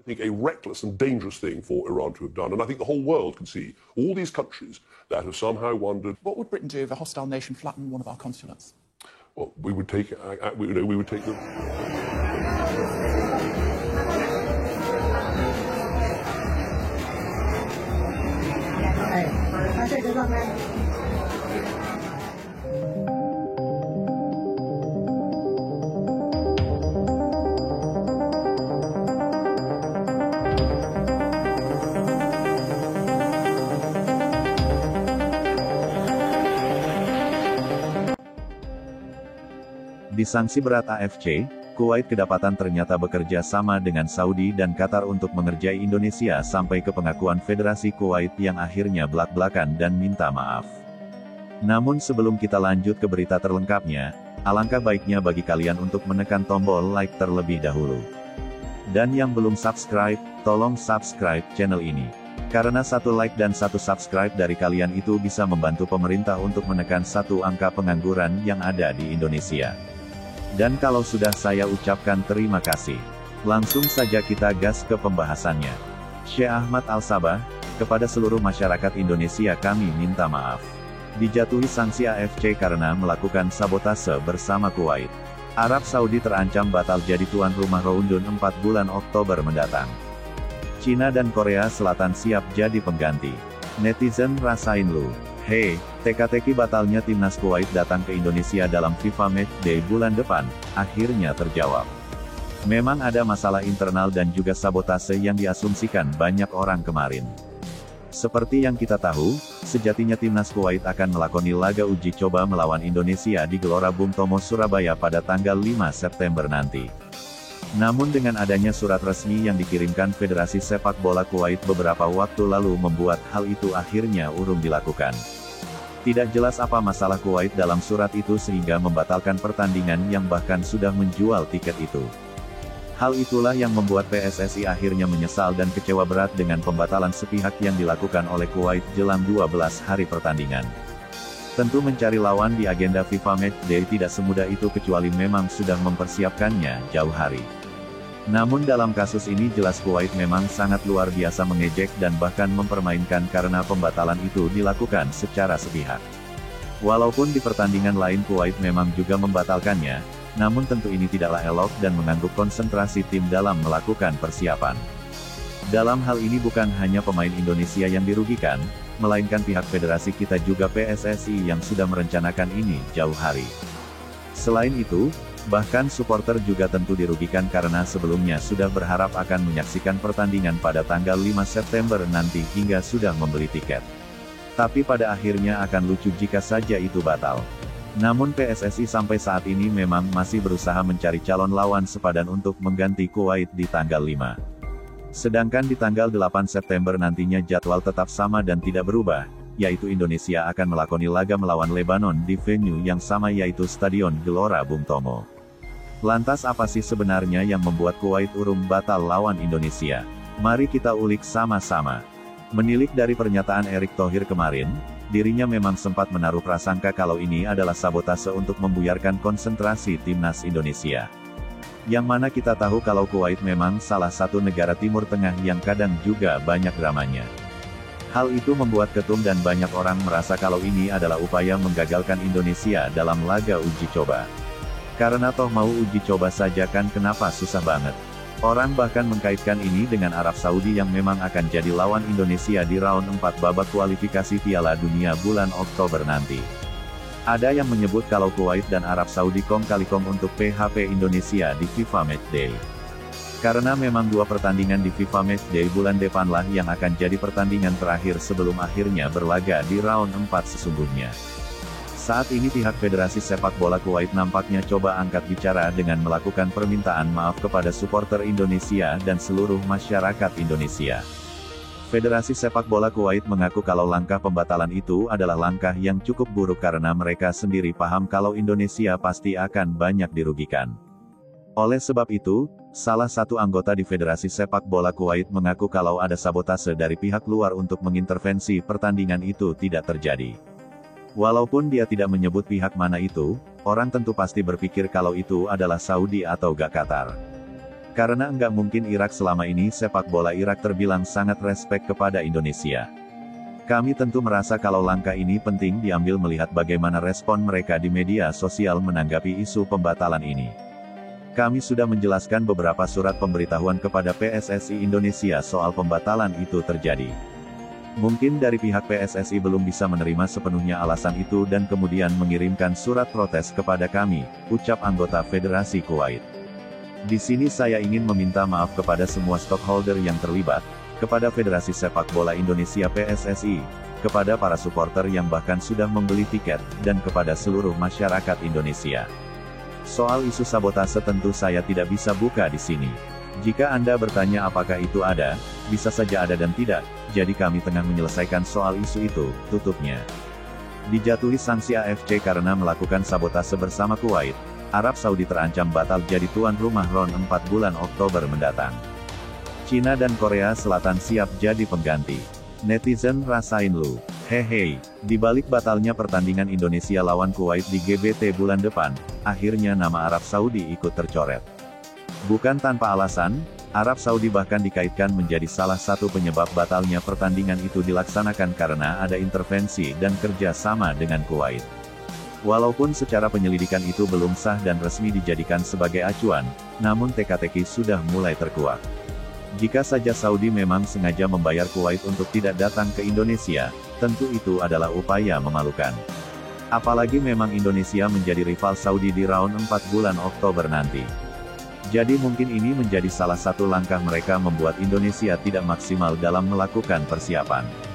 I think a reckless and dangerous thing for Iran to have done. And I think the whole world can see all these countries that have somehow wondered. What would Britain do if a hostile nation flattened one of our consulates? Well, we would take them. Di sanksi berat AFC, Kuwait kedapatan ternyata bekerja sama dengan Saudi dan Qatar untuk mengerjai Indonesia sampai ke pengakuan Federasi Kuwait yang akhirnya belak-belakan dan minta maaf. Namun sebelum kita lanjut ke berita terlengkapnya, alangkah baiknya bagi kalian untuk menekan tombol like terlebih dahulu. Dan yang belum subscribe, tolong subscribe channel ini. Karena satu like dan satu subscribe dari kalian itu bisa membantu pemerintah untuk menekan satu angka pengangguran yang ada di Indonesia. Dan kalau sudah saya ucapkan terima kasih, langsung saja kita gas ke pembahasannya. Syekh Ahmad Al-Sabah, kepada seluruh masyarakat Indonesia kami minta maaf. Dijatuhi sanksi AFC karena melakukan sabotase bersama Kuwait. Arab Saudi terancam batal jadi tuan rumah Ramadan 4 bulan Oktober mendatang. Cina dan Korea Selatan siap jadi pengganti. Netizen rasain lu. Hey, teka-teki batalnya timnas Kuwait datang ke Indonesia dalam FIFA Matchday bulan depan, akhirnya terjawab. Memang ada masalah internal dan juga sabotase yang diasumsikan banyak orang kemarin. Seperti yang kita tahu, sejatinya timnas Kuwait akan melakoni laga uji coba melawan Indonesia di Gelora Bung Tomo Surabaya pada tanggal 5 September nanti. Namun dengan adanya surat resmi yang dikirimkan Federasi Sepak Bola Kuwait beberapa waktu lalu membuat hal itu akhirnya urung dilakukan. Tidak jelas apa masalah Kuwait dalam surat itu sehingga membatalkan pertandingan yang bahkan sudah menjual tiket itu. Hal itulah yang membuat PSSI akhirnya menyesal dan kecewa berat dengan pembatalan sepihak yang dilakukan oleh Kuwait jelang 12 hari pertandingan. Tentu mencari lawan di agenda FIFA Matchday tidak semudah itu kecuali memang sudah mempersiapkannya jauh hari. Namun dalam kasus ini jelas Kuwait memang sangat luar biasa mengejek dan bahkan mempermainkan karena pembatalan itu dilakukan secara sepihak. Walaupun di pertandingan lain Kuwait memang juga membatalkannya, namun tentu ini tidaklah elok dan mengganggu konsentrasi tim dalam melakukan persiapan. Dalam hal ini bukan hanya pemain Indonesia yang dirugikan, melainkan pihak federasi kita juga PSSI yang sudah merencanakan ini jauh hari. Selain itu, bahkan supporter juga tentu dirugikan karena sebelumnya sudah berharap akan menyaksikan pertandingan pada tanggal 5 September nanti hingga sudah membeli tiket. Tapi pada akhirnya akan lucu jika saja itu batal. Namun PSSI sampai saat ini memang masih berusaha mencari calon lawan sepadan untuk mengganti Kuwait di tanggal 5. Sedangkan di tanggal 8 September nantinya jadwal tetap sama dan tidak berubah, yaitu Indonesia akan melakoni laga melawan Lebanon di venue yang sama yaitu Stadion Gelora Bung Tomo. Lantas apa sih sebenarnya yang membuat Kuwait urung batal lawan Indonesia? Mari kita ulik sama-sama. Menilik dari pernyataan Erick Thohir kemarin, dirinya memang sempat menaruh prasangka kalau ini adalah sabotase untuk membuyarkan konsentrasi timnas Indonesia. Yang mana kita tahu kalau Kuwait memang salah satu negara Timur Tengah yang kadang juga banyak dramanya. Hal itu membuat ketum dan banyak orang merasa kalau ini adalah upaya menggagalkan Indonesia dalam laga uji coba. Karena toh mau uji coba saja kan kenapa susah banget. Orang bahkan mengkaitkan ini dengan Arab Saudi yang memang akan jadi lawan Indonesia di round 4 babak kualifikasi Piala Dunia bulan Oktober nanti. Ada yang menyebut kalau Kuwait dan Arab Saudi kong kali kong untuk PHP Indonesia di FIFA Matchday. Karena memang dua pertandingan di FIFA Matchday bulan depanlah yang akan jadi pertandingan terakhir sebelum akhirnya berlaga di round 4 sesungguhnya. Saat ini pihak Federasi Sepak Bola Kuwait nampaknya coba angkat bicara dengan melakukan permintaan maaf kepada supporter Indonesia dan seluruh masyarakat Indonesia. Federasi Sepak Bola Kuwait mengaku kalau langkah pembatalan itu adalah langkah yang cukup buruk karena mereka sendiri paham kalau Indonesia pasti akan banyak dirugikan. Oleh sebab itu, salah satu anggota di Federasi Sepak Bola Kuwait mengaku kalau ada sabotase dari pihak luar untuk mengintervensi pertandingan itu tidak terjadi. Walaupun dia tidak menyebut pihak mana itu, orang tentu pasti berpikir kalau itu adalah Saudi atau Qatar. Karena enggak mungkin Irak selama ini sepak bola Irak terbilang sangat respek kepada Indonesia. Kami tentu merasa kalau langkah ini penting diambil melihat bagaimana respon mereka di media sosial menanggapi isu pembatalan ini. Kami sudah menjelaskan beberapa surat pemberitahuan kepada PSSI Indonesia soal pembatalan itu terjadi. Mungkin dari pihak PSSI belum bisa menerima sepenuhnya alasan itu dan kemudian mengirimkan surat protes kepada kami, ucap anggota Federasi Kuwait. Di sini saya ingin meminta maaf kepada semua stakeholder yang terlibat, kepada Federasi Sepak Bola Indonesia PSSI, kepada para supporter yang bahkan sudah membeli tiket, dan kepada seluruh masyarakat Indonesia. Soal isu sabotase tentu saya tidak bisa buka di sini. Jika Anda bertanya apakah itu ada, bisa saja ada dan tidak, jadi kami tengah menyelesaikan soal isu itu, tutupnya. Dijatuhi sanksi AFC karena melakukan sabotase bersama Kuwait, Arab Saudi terancam batal jadi tuan rumah RON 4 bulan Oktober mendatang. Cina dan Korea Selatan siap jadi pengganti. Netizen rasain lu. Hehe, di balik batalnya pertandingan Indonesia lawan Kuwait di GBT bulan depan, akhirnya nama Arab Saudi ikut tercoret. Bukan tanpa alasan, Arab Saudi bahkan dikaitkan menjadi salah satu penyebab batalnya pertandingan itu dilaksanakan karena ada intervensi dan kerja sama dengan Kuwait. Walaupun secara penyelidikan itu belum sah dan resmi dijadikan sebagai acuan, namun teka-teki sudah mulai terkuak. Jika saja Saudi memang sengaja membayar Kuwait untuk tidak datang ke Indonesia, tentu itu adalah upaya memalukan. Apalagi memang Indonesia menjadi rival Saudi di round 4 bulan Oktober nanti. Jadi mungkin ini menjadi salah satu langkah mereka membuat Indonesia tidak maksimal dalam melakukan persiapan.